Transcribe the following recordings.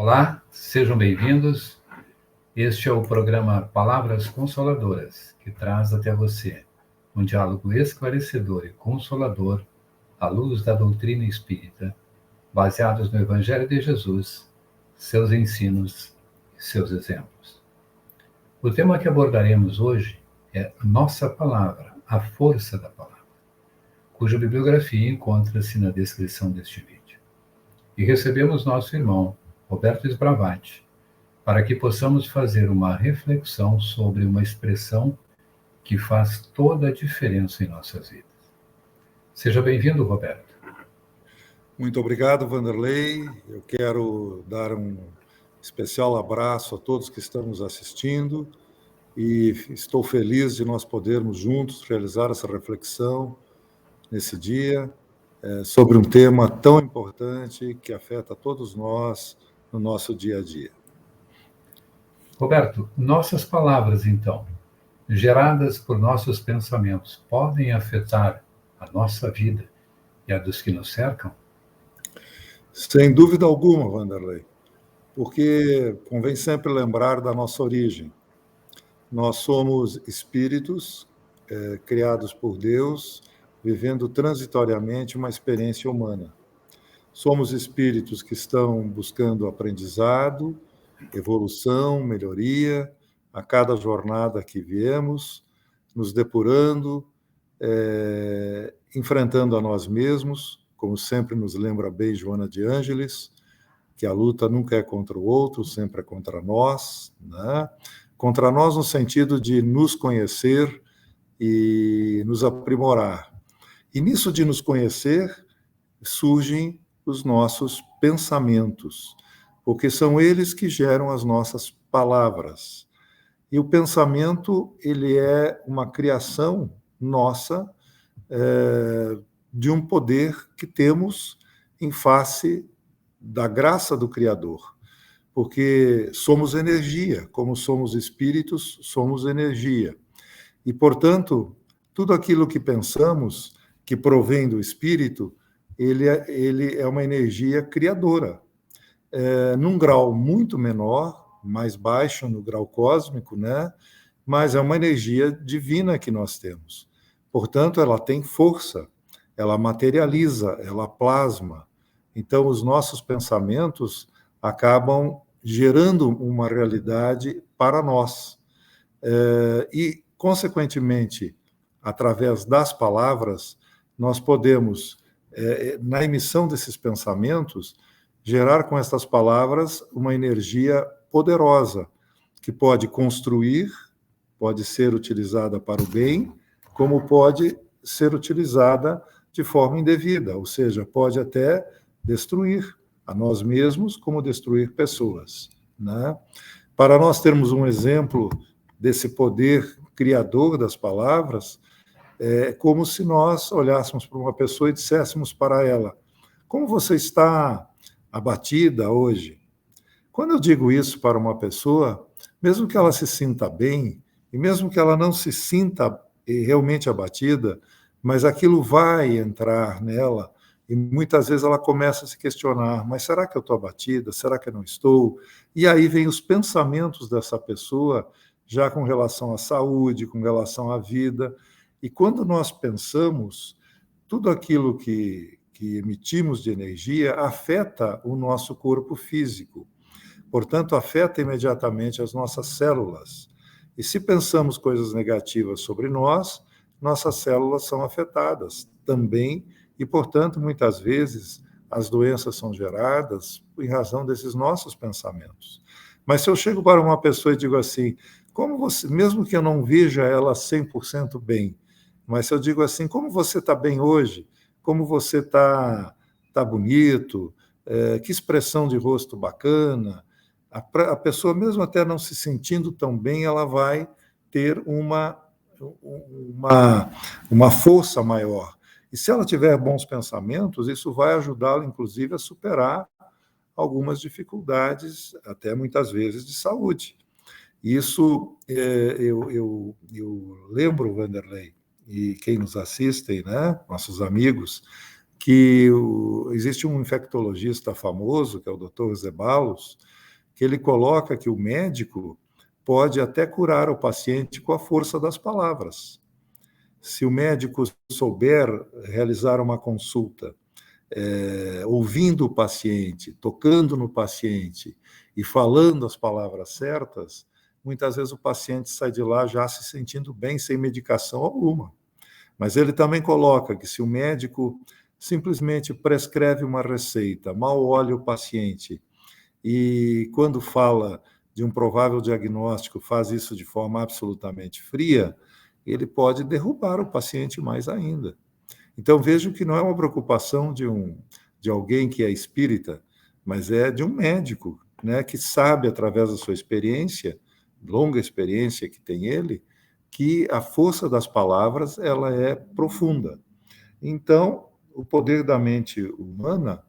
Olá, sejam bem-vindos. Este é o programa Palavras Consoladoras, que traz até você um diálogo esclarecedor e consolador à luz da doutrina espírita, baseados no Evangelho de Jesus, seus ensinos e seus exemplos. O tema que abordaremos hoje é Nossa Palavra, a força da palavra, cuja bibliografia encontra-se na descrição deste vídeo. E recebemos nosso irmão, Roberto Sbravati, para que possamos fazer uma reflexão sobre uma expressão que faz toda a diferença em nossas vidas. Seja bem-vindo, Roberto. Muito obrigado, Vanderlei. Eu quero dar um especial abraço a todos que estão nos assistindo e estou feliz de nós podermos juntos realizar essa reflexão nesse dia sobre um tema tão importante que afeta todos nós no nosso dia a dia. Roberto, nossas palavras, então, geradas por nossos pensamentos, podem afetar a nossa vida e a dos que nos cercam? Sem dúvida alguma, Vanderlei, porque convém sempre lembrar da nossa origem. Nós somos espíritos criados por Deus, vivendo transitoriamente uma experiência humana. Somos espíritos que estão buscando aprendizado, evolução, melhoria, a cada jornada que viemos, nos depurando, enfrentando a nós mesmos, como sempre nos lembra bem Joana de Ângeles, que a luta nunca é contra o outro, sempre é contra nós, né? Contra nós no sentido de nos conhecer e nos aprimorar. E nisso de nos conhecer, surgem os nossos pensamentos, porque são eles que geram as nossas palavras. E o pensamento, ele é uma criação nossa, de um poder que temos em face da graça do Criador. Porque somos energia, como somos espíritos, somos energia. E, portanto, tudo aquilo que pensamos, que provém do espírito, ele é uma energia criadora. Num grau muito menor, mais baixo no grau cósmico, né? Mas é uma energia divina que nós temos. Portanto, ela tem força, ela materializa, ela plasma. Então, os nossos pensamentos acabam gerando uma realidade para nós. E, consequentemente, através das palavras, nós podemos, na emissão desses pensamentos, gerar com essas palavras uma energia poderosa, que pode construir, pode ser utilizada para o bem, como pode ser utilizada de forma indevida, ou seja, pode até destruir a nós mesmos, como destruir pessoas, né? Para nós termos um exemplo desse poder criador das palavras, é como se nós olhássemos para uma pessoa e disséssemos para ela: como você está abatida hoje? Quando eu digo isso para uma pessoa, mesmo que ela se sinta bem, e mesmo que ela não se sinta realmente abatida, mas aquilo vai entrar nela, e muitas vezes ela começa a se questionar: mas será que eu estou abatida? Será que eu não estou? E aí vem os pensamentos dessa pessoa, já com relação à saúde, com relação à vida. E quando nós pensamos, tudo aquilo que emitimos de energia afeta o nosso corpo físico. Portanto, afeta imediatamente as nossas células. E se pensamos coisas negativas sobre nós, nossas células são afetadas também, e, portanto, muitas vezes as doenças são geradas em razão desses nossos pensamentos. Mas se eu chego para uma pessoa e digo assim: como você, mesmo que eu não veja ela 100% bem, mas se eu digo assim: como você está bem hoje? Como você está bonito? Que expressão de rosto bacana? A pessoa, mesmo até não se sentindo tão bem, ela vai ter uma força maior. E se ela tiver bons pensamentos, isso vai ajudá-la, inclusive, a superar algumas dificuldades, até muitas vezes de saúde. Isso, eu lembro, Vanderlei, e quem nos assistem, né, nossos amigos, que existe um infectologista famoso, que é o Dr. Zeballos, que ele coloca que o médico pode até curar o paciente com a força das palavras. Se o médico souber realizar uma consulta, ouvindo o paciente, tocando no paciente e falando as palavras certas, muitas vezes o paciente sai de lá já se sentindo bem, sem medicação alguma. Mas ele também coloca que se o médico simplesmente prescreve uma receita, mal olha o paciente e, quando fala de um provável diagnóstico, faz isso de forma absolutamente fria, ele pode derrubar o paciente mais ainda. Então, vejo que não é uma preocupação de alguém que é espírita, mas é de um médico, né, que sabe, através da sua experiência, longa experiência que tem ele, que a força das palavras ela é profunda. Então, o poder da mente humana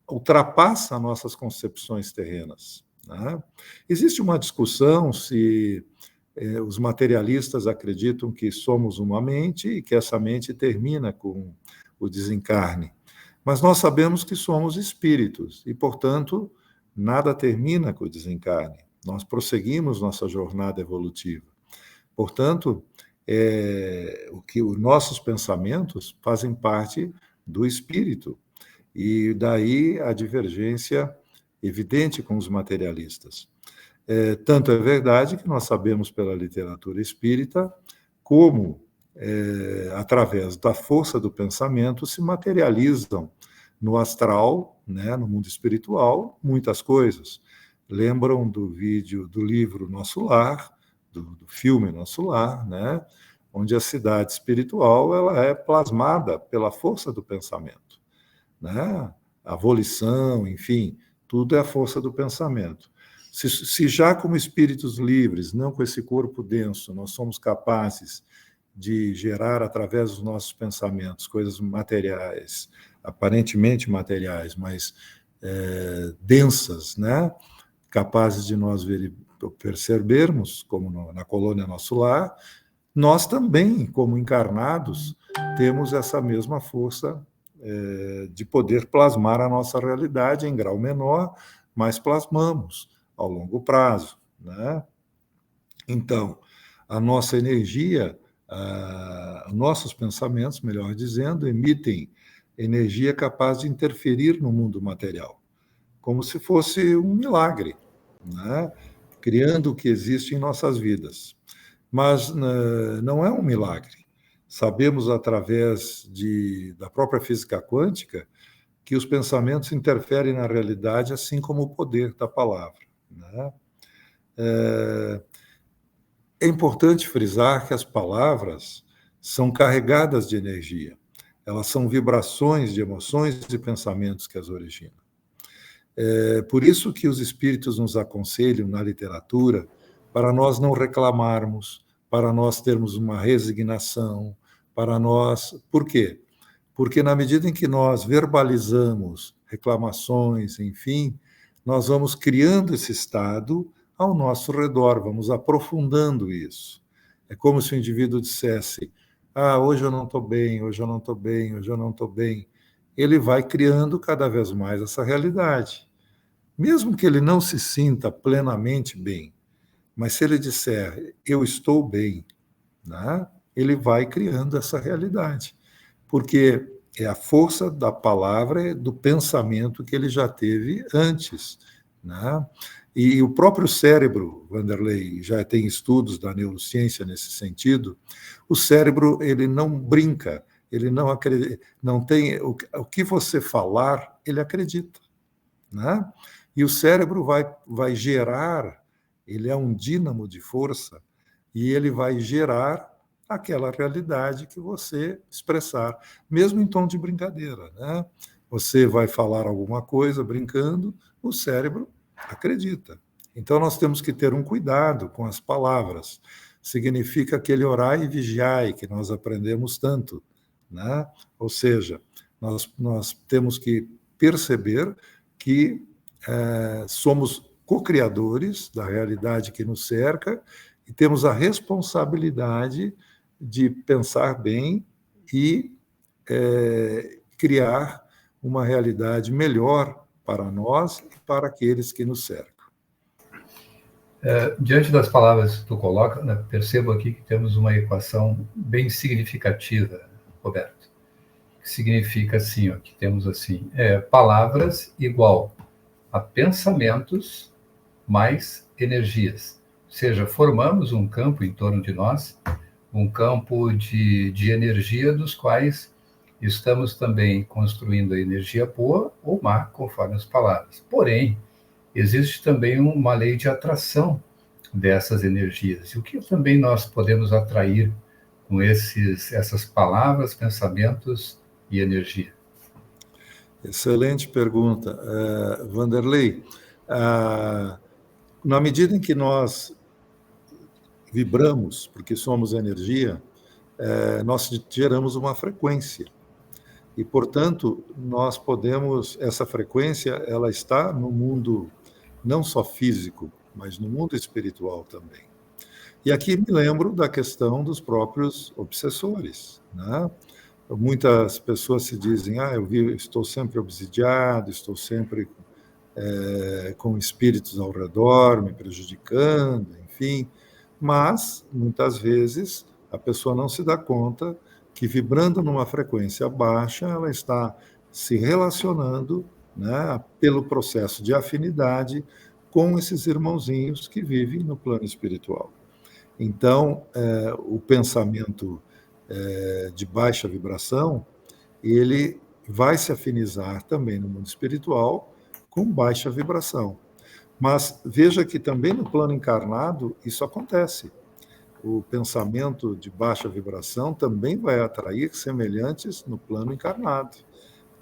ultrapassa nossas concepções terrenas, né? Existe uma discussão se os materialistas acreditam que somos uma mente e que essa mente termina com o desencarne. Mas nós sabemos que somos espíritos e, portanto, nada termina com o desencarne. Nós prosseguimos nossa jornada evolutiva. Portanto, os nossos pensamentos fazem parte do espírito. E daí a divergência evidente com os materialistas. Tanto é verdade que nós sabemos pela literatura espírita como, através da força do pensamento, se materializam no astral, né, no mundo espiritual, muitas coisas. Lembram do livro Nosso Lar, do filme Nosso Lar, né, onde a cidade espiritual ela é plasmada pela força do pensamento, né? A volição, enfim, tudo é a força do pensamento. Se já como espíritos livres, não com esse corpo denso, nós somos capazes de gerar, através dos nossos pensamentos, coisas materiais, aparentemente materiais, mas densas, né? Capazes de nós percebermos, como na colônia Nosso Lar, nós também, como encarnados, temos essa mesma força de poder plasmar a nossa realidade em grau menor, mas plasmamos ao longo prazo, né? Então, a nossa energia, nossos pensamentos, melhor dizendo, emitem energia capaz de interferir no mundo material, como se fosse um milagre, né? Criando o que existe em nossas vidas. Mas não é um milagre. Sabemos, através da própria física quântica, que os pensamentos interferem na realidade, assim como o poder da palavra, né? É importante frisar que as palavras são carregadas de energia. Elas são vibrações de emoções e pensamentos que as originam. Por isso que os espíritos nos aconselham na literatura para nós não reclamarmos, para nós termos uma resignação, para nós... Por quê? Porque na medida em que nós verbalizamos reclamações, enfim, nós vamos criando esse estado ao nosso redor, vamos aprofundando isso. É como se o indivíduo dissesse: hoje eu não estou bem, hoje eu não estou bem, hoje eu não estou bem. Ele vai criando cada vez mais essa realidade. Mesmo que ele não se sinta plenamente bem, mas se ele disser, eu estou bem, né, ele vai criando essa realidade. Porque é a força da palavra, do pensamento que ele já teve antes, né? E o próprio cérebro, Vanderlei, já tem estudos da neurociência nesse sentido, o cérebro ele não brinca, ele não acredita, não tem o que você falar, ele acredita, né? E o cérebro vai gerar, ele é um dínamo de força, e ele vai gerar aquela realidade que você expressar, mesmo em tom de brincadeira, né? Você vai falar alguma coisa brincando, o cérebro acredita. Então, nós temos que ter um cuidado com as palavras. Significa aquele orai e vigiai que nós aprendemos tanto, né? Ou seja, nós temos que perceber que somos co-criadores da realidade que nos cerca e temos a responsabilidade de pensar bem e criar uma realidade melhor para nós e para aqueles que nos cercam. Diante das palavras que tu coloca, né, percebo aqui que temos uma equação bem significativa, Roberto, que significa assim, ó, que temos assim, palavras igual a pensamentos mais energias. Ou seja, formamos um campo em torno de nós, um campo de energia dos quais estamos também construindo a energia boa ou má, conforme as palavras. Porém, existe também uma lei de atração dessas energias. E o que também nós podemos atrair com essas palavras, pensamentos e energia? Excelente pergunta, Vanderlei. Na medida em que nós vibramos, porque somos energia, nós geramos uma frequência. E, portanto, nós podemos, essa frequência, ela está no mundo não só físico, mas no mundo espiritual também. E aqui me lembro da questão dos próprios obsessores, né? Muitas pessoas se dizem, estou sempre obsidiado, estou sempre com espíritos ao redor, me prejudicando, enfim. Mas, muitas vezes, a pessoa não se dá conta que, vibrando numa frequência baixa, ela está se relacionando, né, pelo processo de afinidade com esses irmãozinhos que vivem no plano espiritual. Então, o pensamento de baixa vibração, ele vai se afinizar também no mundo espiritual com baixa vibração. Mas veja que também no plano encarnado isso acontece. O pensamento de baixa vibração também vai atrair semelhantes no plano encarnado,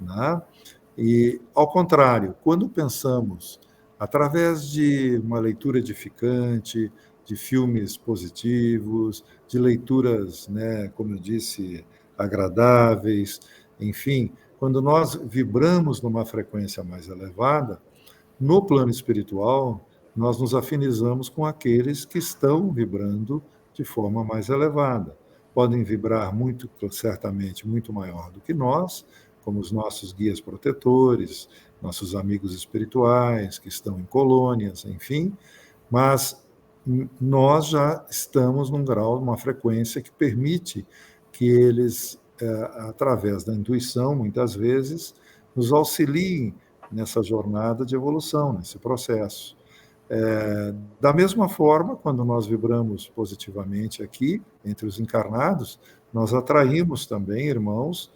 né? E, ao contrário, quando pensamos através de uma leitura edificante, de filmes positivos, de leituras, né, como eu disse, agradáveis, enfim, quando nós vibramos numa frequência mais elevada, no plano espiritual, nós nos afinizamos com aqueles que estão vibrando de forma mais elevada. Podem vibrar muito, certamente, muito maior do que nós, como os nossos guias protetores, nossos amigos espirituais que estão em colônias, enfim, mas nós já estamos num grau, numa frequência que permite que eles, através da intuição, muitas vezes, nos auxiliem nessa jornada de evolução, nesse processo. Da mesma forma, quando nós vibramos positivamente aqui, entre os encarnados, nós atraímos também irmãos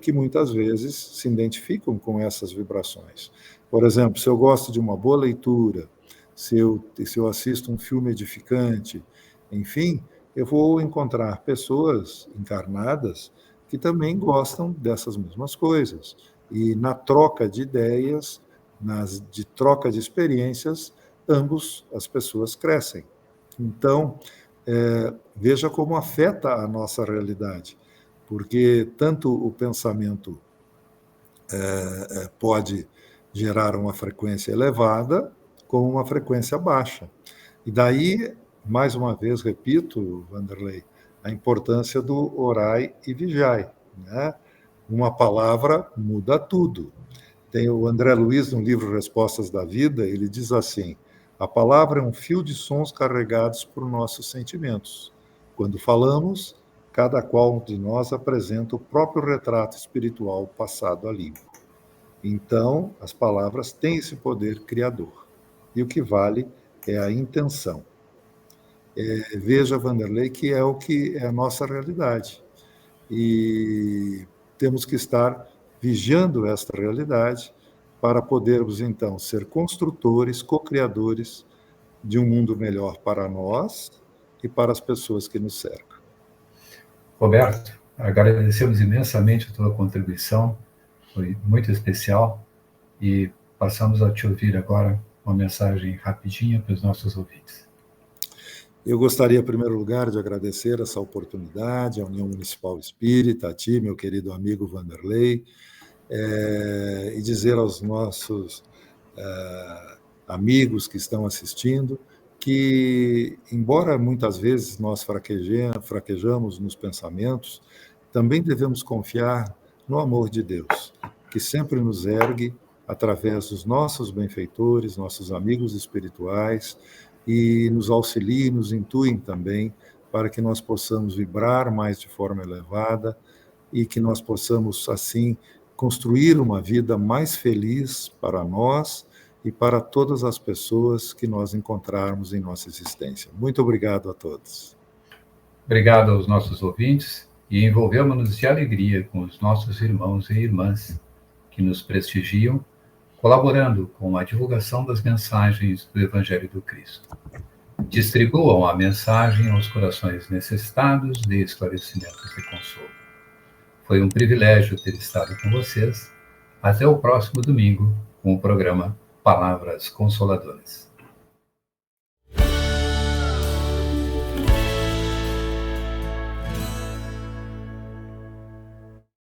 que muitas vezes se identificam com essas vibrações. Por exemplo, se eu gosto de uma boa leitura, se eu assisto um filme edificante, enfim, eu vou encontrar pessoas encarnadas que também gostam dessas mesmas coisas. E na troca de ideias, de troca de experiências, as pessoas crescem. Então, veja como afeta a nossa realidade, porque tanto o pensamento pode gerar uma frequência elevada, como uma frequência baixa. E daí, mais uma vez, repito, Vanderlei, a importância do orai e vigiai, né? Uma palavra muda tudo. Tem o André Luiz, no livro Respostas da Vida, ele diz assim: a palavra é um fio de sons carregados por nossos sentimentos. Quando falamos, cada qual de nós apresenta o próprio retrato espiritual passado a limpo. Então, as palavras têm esse poder criador. E o que vale é a intenção. Veja, Vanderlei, que é o que é a nossa realidade. E temos que estar vigiando esta realidade para podermos, então, ser construtores, co-criadores de um mundo melhor para nós e para as pessoas que nos cercam. Roberto, agradecemos imensamente a tua contribuição, foi muito especial, e passamos a te ouvir agora uma mensagem rapidinha para os nossos ouvintes. Eu gostaria, em primeiro lugar, de agradecer essa oportunidade à União Municipal Espírita, a ti, meu querido amigo Vanderlei, e dizer aos nossos amigos que estão assistindo que, embora muitas vezes nós fraquejamos nos pensamentos também devemos confiar no amor de Deus, que sempre nos ergue através dos nossos benfeitores, nossos amigos espirituais, e nos auxiliem, nos intuem também, para que nós possamos vibrar mais de forma elevada e que nós possamos, assim, construir uma vida mais feliz para nós e para todas as pessoas que nós encontrarmos em nossa existência. Muito obrigado a todos. Obrigado aos nossos ouvintes e envolvemos-nos de alegria com os nossos irmãos e irmãs que nos prestigiam, colaborando com a divulgação das mensagens do Evangelho do Cristo. Distribuam a mensagem aos corações necessitados de esclarecimentos e consolo. Foi um privilégio ter estado com vocês. Até o próximo domingo com o programa Palavras Consoladoras.